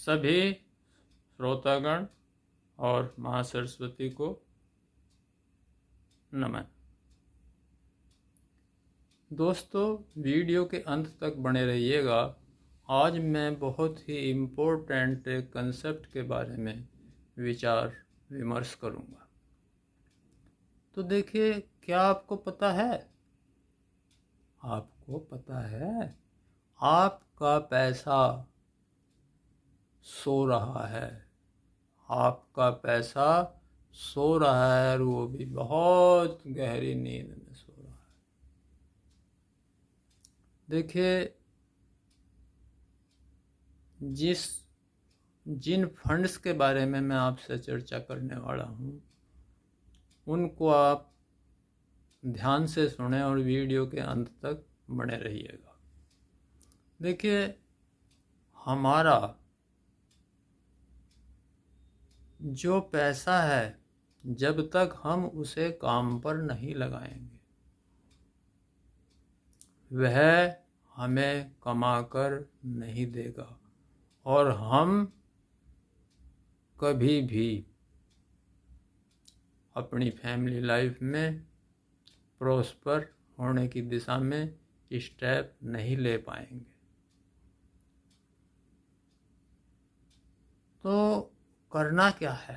सभी श्रोतागण और माँ सरस्वती को नमन। दोस्तों, वीडियो के अंत तक बने रहिएगा। आज मैं बहुत ही इम्पोर्टेंट कंसेप्ट के बारे में विचार विमर्श करूँगा। तो देखिए, क्या आपको पता है आपका पैसा सो रहा है। आपका पैसा सो रहा है और वो भी बहुत गहरी नींद में सो रहा है। देखिए, जिन फंड्स के बारे में मैं आपसे चर्चा करने वाला हूँ उनको आप ध्यान से सुने और वीडियो के अंत तक बने रहिएगा। देखिए, हमारा जो पैसा है, जब तक हम उसे काम पर नहीं लगाएंगे वह हमें कमाकर नहीं देगा और हम कभी भी अपनी फैमिली लाइफ में प्रॉस्पर होने की दिशा में स्टेप नहीं ले पाएंगे। तो करना क्या है?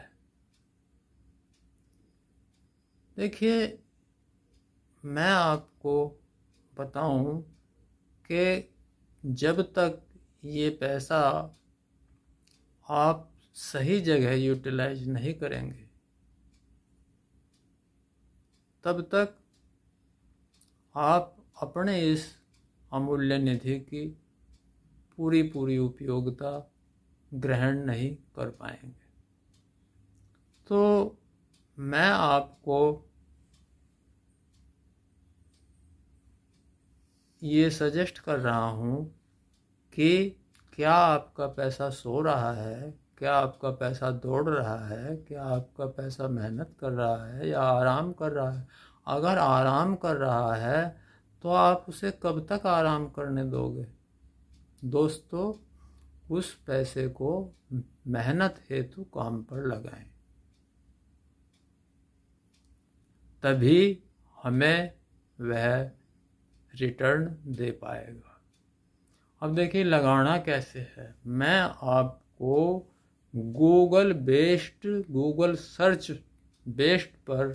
देखिए, मैं आपको बताऊं कि जब तक ये पैसा आप सही जगह यूटिलाइज नहीं करेंगे तब तक आप अपने इस अमूल्य निधि की पूरी उपयोगिता ग्रहण नहीं कर पाएंगे। तो मैं आपको ये सजेस्ट कर रहा हूँ कि क्या आपका पैसा सो रहा है, क्या आपका पैसा दौड़ रहा है, क्या आपका पैसा मेहनत कर रहा है या आराम कर रहा है। अगर आराम कर रहा है तो आप उसे कब तक आराम करने दोगे? दोस्तों, उस पैसे को मेहनत हेतु काम पर लगाएं, तभी हमें वह रिटर्न दे पाएगा। अब देखिए, लगाना कैसे है। मैं आपको गूगल सर्च बेस्ड पर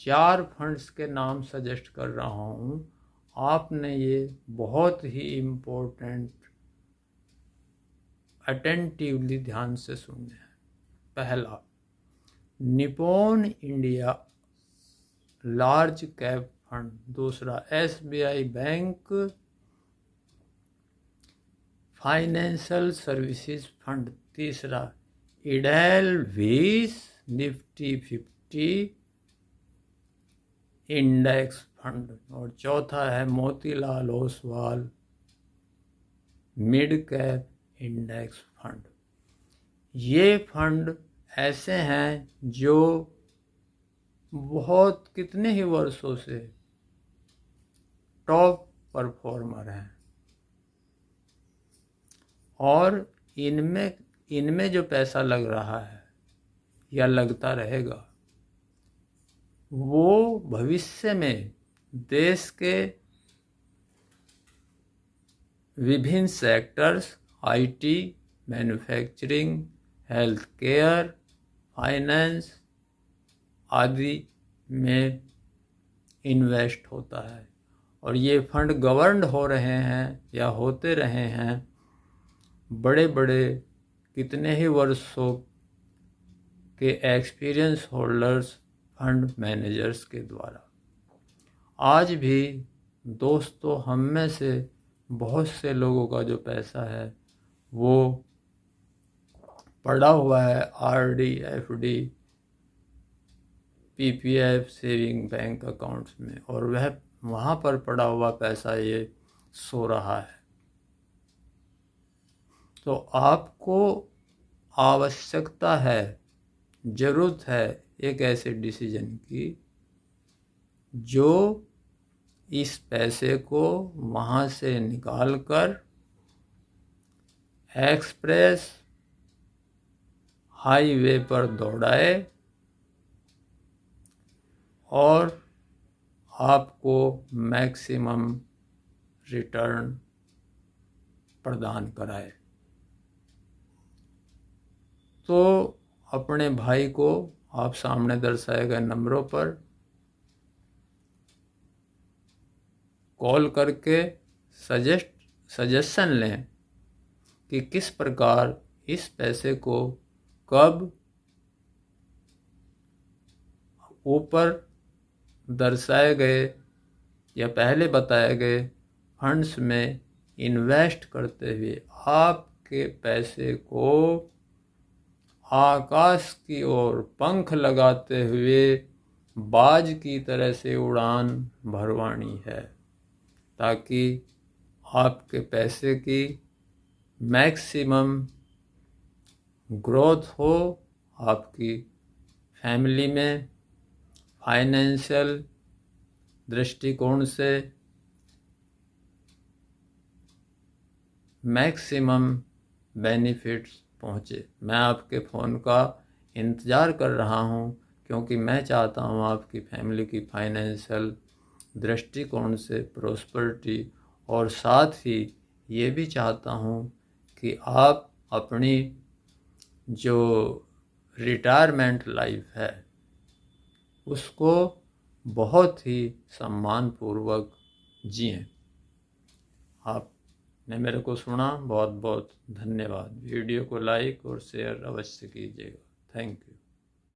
4 फंड्स के नाम सजेस्ट कर रहा हूँ। आपने ये बहुत ही इम्पोर्टेंट अटेंटिवली ध्यान से सुनना है। पहला, Nippon India large cap fund. दूसरा, SBI bank financial services fund. तीसरा, इडेलवेस निफ्टी 50 इंडेक्स फंड। और चौथा है Motilal Oswal mid cap index fund. ये फंड ऐसे हैं जो बहुत कितने ही वर्षों से टॉप परफॉर्मर हैं और इनमें जो पैसा लग रहा है या लगता रहेगा वो भविष्य में देश के विभिन्न sectors, IT, manufacturing, health care, finance आदि में इन्वेस्ट होता है। और ये फंड गवर्नड हो रहे हैं या होते रहे हैं बड़े बड़े कितने ही वर्षों के एक्सपीरियंस होल्डर्स, फंड मैनेजर्स के द्वारा। आज भी दोस्तों, हम में से बहुत से लोगों का जो पैसा है वो पड़ा हुआ है RD, FD, PPF saving bank accounts में, और वह वहाँ पर पड़ा हुआ पैसा ये सो रहा है। तो आपको आवश्यकता है, ज़रूरत है एक ऐसे डिसीजन की जो इस पैसे को वहाँ से निकाल कर एक्सप्रेस हाईवे पर दौड़ाए और आपको मैक्सिमम रिटर्न प्रदान कराए। तो अपने भाई को आप सामने दर्शाए गए नंबरों पर कॉल करके सजेशन लें कि किस प्रकार इस पैसे को कब ऊपर दर्शाए गए या पहले बताए गए फंड्स में इन्वेस्ट करते हुए आपके पैसे को आकाश की ओर पंख लगाते हुए बाज की तरह से उड़ान भरवानी है, ताकि आपके पैसे की मैक्सिमम ग्रोथ हो, आपकी फैमिली में फाइनेंशियल दृष्टिकोण से मैक्सिमम बेनिफिट्स पहुँचे। मैं आपके फ़ोन का इंतज़ार कर रहा हूँ, क्योंकि मैं चाहता हूँ आपकी फैमिली की फाइनेंशियल दृष्टिकोण से प्रॉस्पेरिटी, और साथ ही ये भी चाहता हूँ कि आप अपनी जो रिटायरमेंट लाइफ है उसको बहुत ही सम्मानपूर्वक जिएं। आपने मेरे को सुना, बहुत बहुत धन्यवाद। वीडियो को लाइक और शेयर अवश्य कीजिएगा। Thank you.